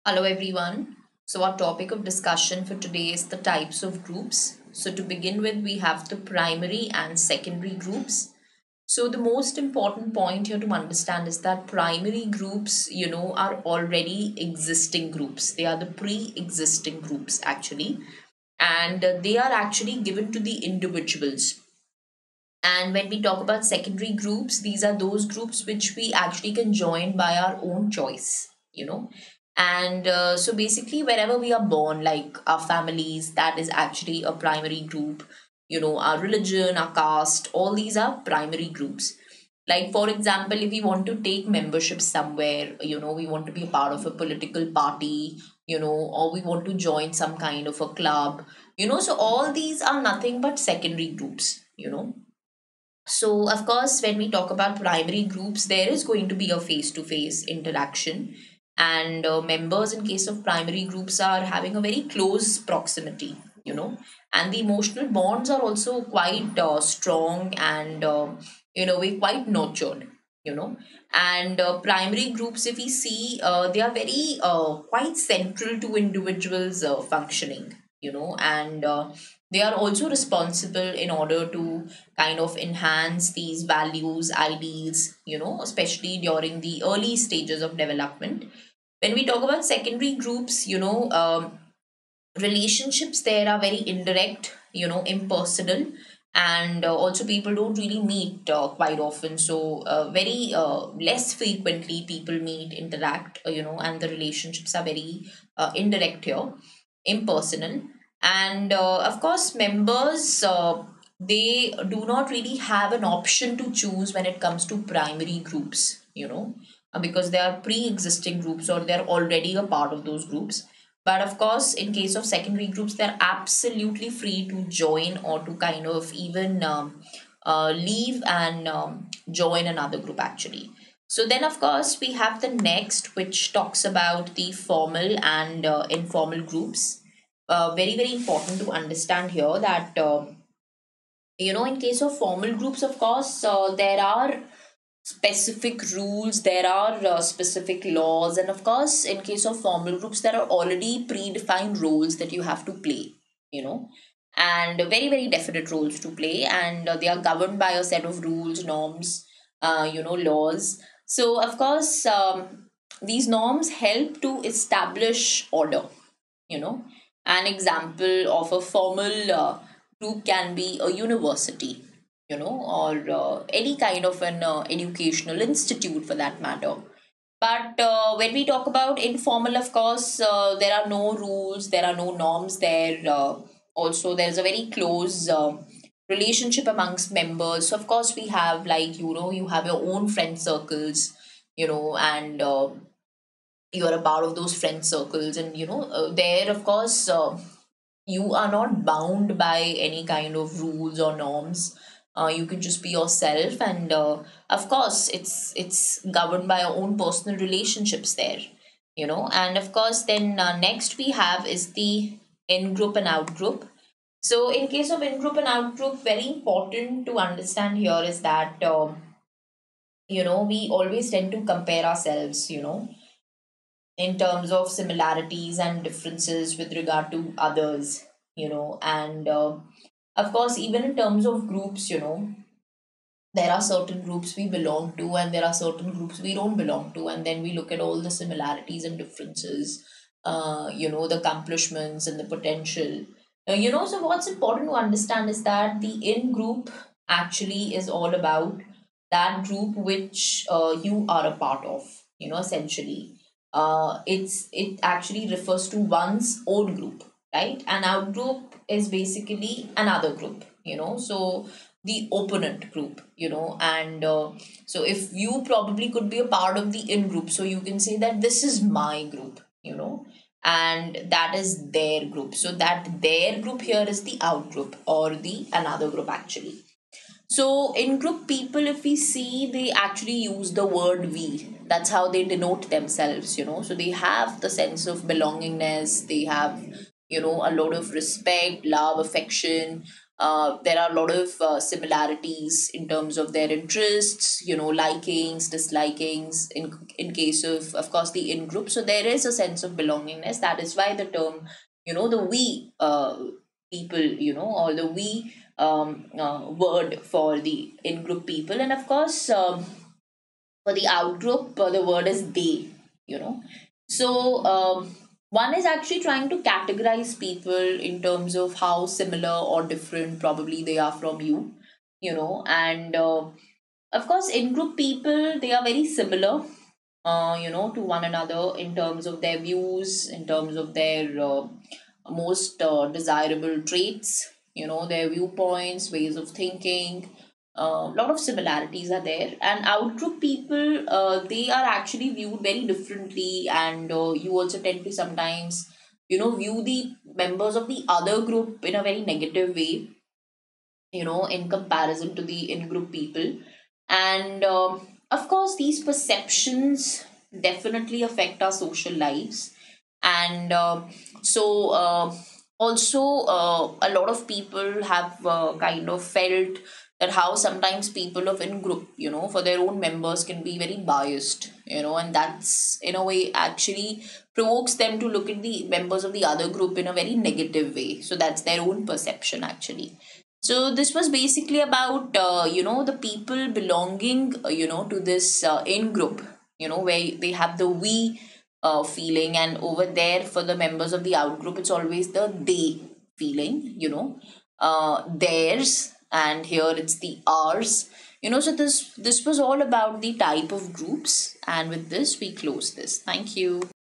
Hello, everyone. So, our topic of discussion for today is the types of groups. So, to begin with, we have the primary and secondary groups. So, the most important point here to understand is that primary groups, are already existing groups. They are the pre existing groups, actually, and they are actually given to the individuals. And when we talk about secondary groups, these are those groups which we actually can join by our own choice. And so basically, wherever we are born, like our families, that is actually a primary group. Our religion, our caste, all these are primary groups. Like, for example, if we want to take membership somewhere, we want to be a part of a political party, or we want to join some kind of a club, so all these are nothing but secondary groups. So, of course, when we talk about primary groups, there is going to be a face to face interaction. And members, in case of primary groups, are having a very close proximity. And the emotional bonds are also quite strong and, we're quite nurtured. And primary groups, if we see, they are very quite central to individuals' functioning, and they are also responsible in order to kind of enhance these values, ideals, especially during the early stages of development. When we talk about secondary groups, relationships there are very indirect, impersonal, and also people don't really meet quite often. So, very less frequently people meet, interact, and the relationships are very indirect here, impersonal. And of course, members. They do not really have an option to choose when it comes to primary groups, because they are pre existing groups or they're already a part of those groups. But of course, in case of secondary groups, they're absolutely free to join or to kind of even leave and join another group actually. So then, of course, we have the next, which talks about the formal and informal groups. Very, very important to understand here that in case of formal groups, of course, there are specific rules, there are specific laws, and of course, in case of formal groups, there are already predefined roles that you have to play, and very, very definite roles to play, and they are governed by a set of rules, norms, laws. So, of course, these norms help to establish order. An example of a formal group can be a university, or any kind of an educational institute for that matter. But when we talk about informal, of course, there are no rules, there are no norms there. Also, there's a very close relationship amongst members. So, of course, we have, like, you have your own friend circles, and you are a part of those friend circles. And, there, of course, you are not bound by any kind of rules or norms. You can just be yourself, and of course, it's governed by your own personal relationships there. And of course, then next we have is the in group and out group. So, in case of in group and out group, very important to understand here is that we always tend to compare ourselves, in terms of similarities and differences with regard to others, and of course, even in terms of groups, there are certain groups we belong to and there are certain groups we don't belong to, and then we look at all the similarities and differences, the accomplishments and the potential. So what's important to understand is that the in group actually is all about that group which you are a part of, essentially. It actually refers to one's own group, right? An out group is basically another group. So the opponent group, and so if you probably could be a part of the in group, so you can say that this is my group, and that is their group. So that their group here is the out group or the another group actually. So, in group people, if we see, they actually use the word we. That's how they denote themselves. So, they have the sense of belongingness, they have, a lot of respect, love, affection. There are a lot of similarities in terms of their interests, likings, dislikings. In case of course, the in group, so there is a sense of belongingness. That is why the term, the we people, or the we word for the in group people, and of course. For the out group, the word is they, you know. So one is actually trying to categorize people in terms of how similar or different probably they are from you, and of course, in group people, they are very similar, to one another in terms of their views, in terms of their most desirable traits, their viewpoints, ways of thinking. A lot of similarities are there, and outgroup people, they are actually viewed very differently, and you also tend to sometimes, view the members of the other group in a very negative way, in comparison to the in group people. And of course, these perceptions definitely affect our social lives. And so, also, a lot of people have kind of felt that how sometimes people of in group, for their own members can be very biased, and that's in a way actually provokes them to look at the members of the other group in a very negative way. So that's their own perception actually. So this was basically about the people belonging to this in group, where they have the we feeling, and over there for the members of the out group it's always the they feeling, theirs, and here it's the ours. So this was all about the type of groups, and with this we close this. Thank you.